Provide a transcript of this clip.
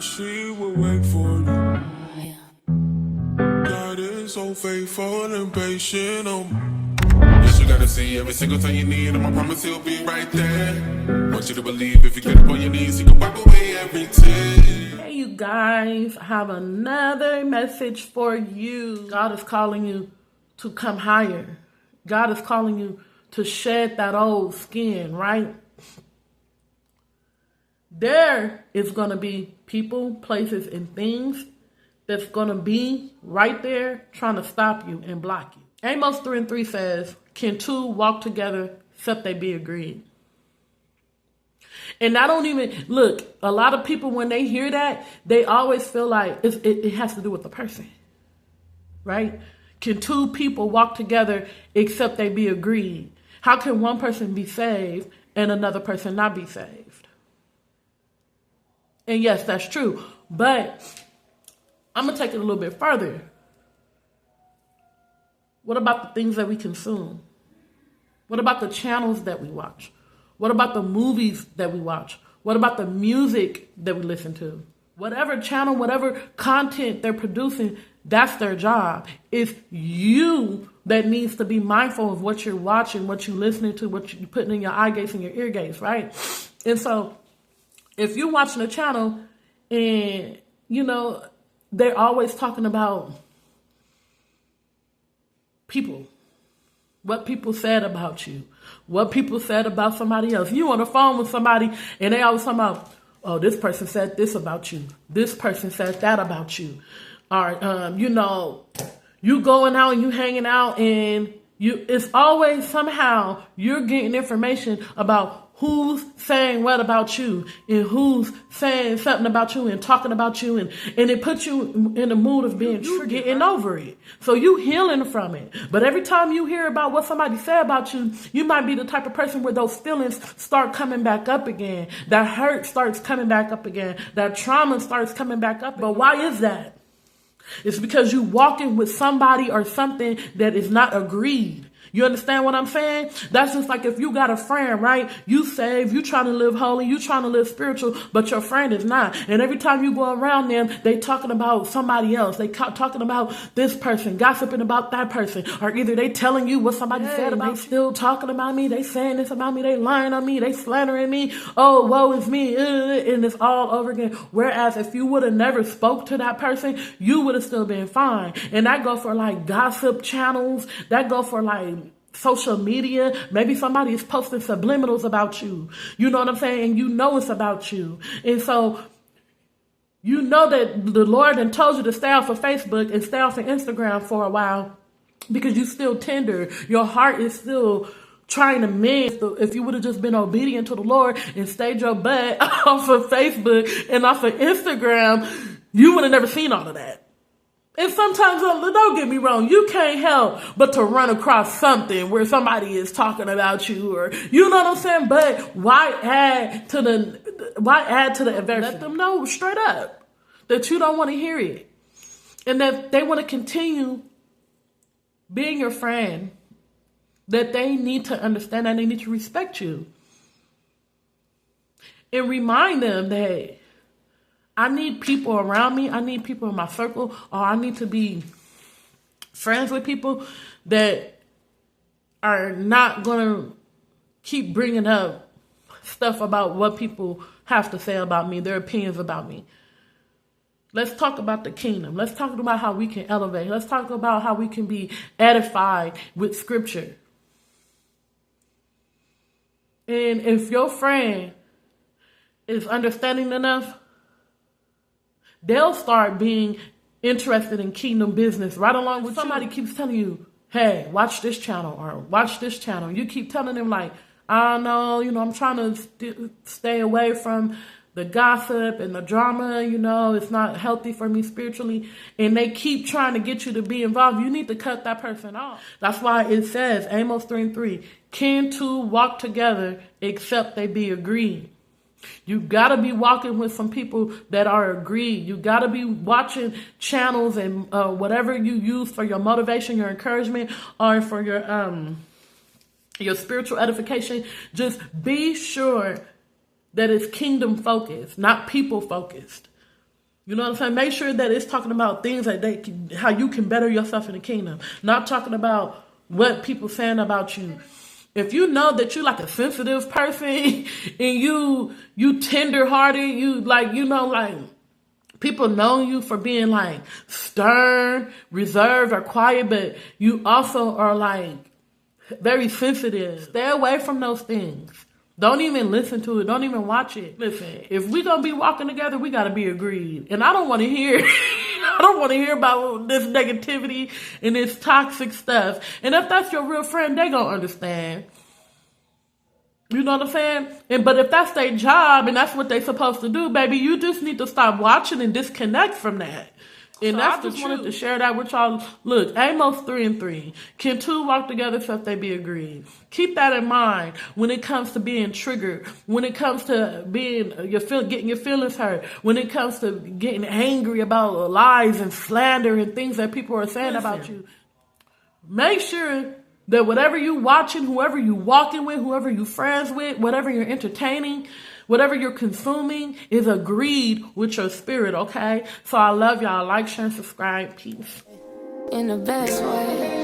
she will wait for you. God is so faithful and patient. Yes, you gotta see every single time you need him. I promise he'll be right there. Want you to believe if you get up on your knees, he can wipe away every tear. Hey, you guys, I have another message for you. God is calling you to come higher. God is calling you to shed that old skin, right? There is going to be people, places, and things that's going to be right there trying to stop you and block you. Amos 3:3 says, can two walk together except they be agreed? And I don't even, look, a lot of people, when they hear that, they always feel like it has to do with the person, right? Can two people walk together except they be agreed? How can one person be saved and another person not be saved? And yes, that's true. But I'm going to take it a little bit further. What about the things that we consume? What about the channels that we watch? What about the movies that we watch? What about the music that we listen to? Whatever channel, whatever content they're producing, that's their job. It's you that needs to be mindful of what you're watching, what you're listening to, what you're putting in your eye gates and your ear gates, right? And so if you're watching a channel and, you know, they're always talking about people, what people said about you, what people said about somebody else. You on the phone with somebody and they always talking about, oh, this person said this about you. This person said that about you. Or, you know, you going out and you hanging out and it's always somehow you're getting information about who's saying what about you and who's saying something about you and talking about you. And it puts you in the mood of being getting over it. So you healing from it. But every time you hear about what somebody said about you, you might be the type of person where those feelings start coming back up again. That hurt starts coming back up again. That trauma starts coming back up. But why is that? It's because you walking with somebody or something that is not agreed. You understand what I'm saying? That's just like if you got a friend, right? You saved, you trying to live holy, you trying to live spiritual, but your friend is not. And every time you go around them, they talking about somebody else. They talking about this person, gossiping about that person. Or either they telling you what somebody said about you. They still talking about me. They saying this about me. They lying on me. They slandering me. Oh, woe is me. And it's all over again. Whereas if you would have never spoke to that person, you would have still been fine. And that go for like gossip channels. That go for like social media. Maybe somebody is posting subliminals about you. You know what I'm saying? And you know it's about you. And so you know that the Lord done told you to stay off of Facebook and stay off of Instagram for a while because you still tender. Your heart is still trying to mend. If you would have just been obedient to the Lord and stayed your butt off of Facebook and off of Instagram, you would have never seen all of that. And sometimes, don't get me wrong, you can't help but to run across something where somebody is talking about you, or you know what I'm saying. But why add to the adversity? Let them know straight up that you don't want to hear it, and that they want to continue being your friend. That they need to understand and they need to respect you, and remind them that I need people around me. I need people in my circle, or I need to be friends with people that are not going to keep bringing up stuff about what people have to say about me, their opinions about me. Let's talk about the kingdom. Let's talk about how we can elevate. Let's talk about how we can be edified with scripture. And if your friend is understanding enough, they'll start being interested in kingdom business right along with somebody keeps telling you, hey, watch this channel or watch this channel. You keep telling them like, I don't know, I'm trying to stay away from the gossip and the drama, it's not healthy for me spiritually. And they keep trying to get you to be involved. You need to cut that person off. That's why it says, Amos 3:3, can two walk together except they be agreed? You got to be walking with some people that are agreed. You got to be watching channels and whatever you use for your motivation, your encouragement, or for your spiritual edification. Just be sure that it's kingdom focused, not people focused. You know what I'm saying? Make sure that it's talking about things that how you can better yourself in the kingdom. Not talking about what people saying about you. If you know that you like a sensitive person and you tender hearted, you like, people know you for being like stern, reserved, or quiet, but you also are like very sensitive. Stay away from those things. Don't even listen to it. Don't even watch it. Listen, if we gonna be walking together, we gotta be agreed. And I don't want to hear, I don't want to hear about this negativity and this toxic stuff. And if that's your real friend, they gonna understand. You know what I'm saying? But if that's their job and that's what they supposed to do, baby, you just need to stop watching and disconnect from that. And so I just wanted to share that with y'all. Look, Amos 3:3. Can two walk together except they be agreed? Keep that in mind when it comes to being triggered, when it comes to being getting your feelings hurt, when it comes to getting angry about lies and slander and things that people are saying about you. Make sure that whatever you watching, whoever you walking with, whoever you friends with, whatever you're entertaining, whatever you're consuming is agreed with your spirit, okay? So I love y'all. Like, share, and subscribe. Peace. In the best way.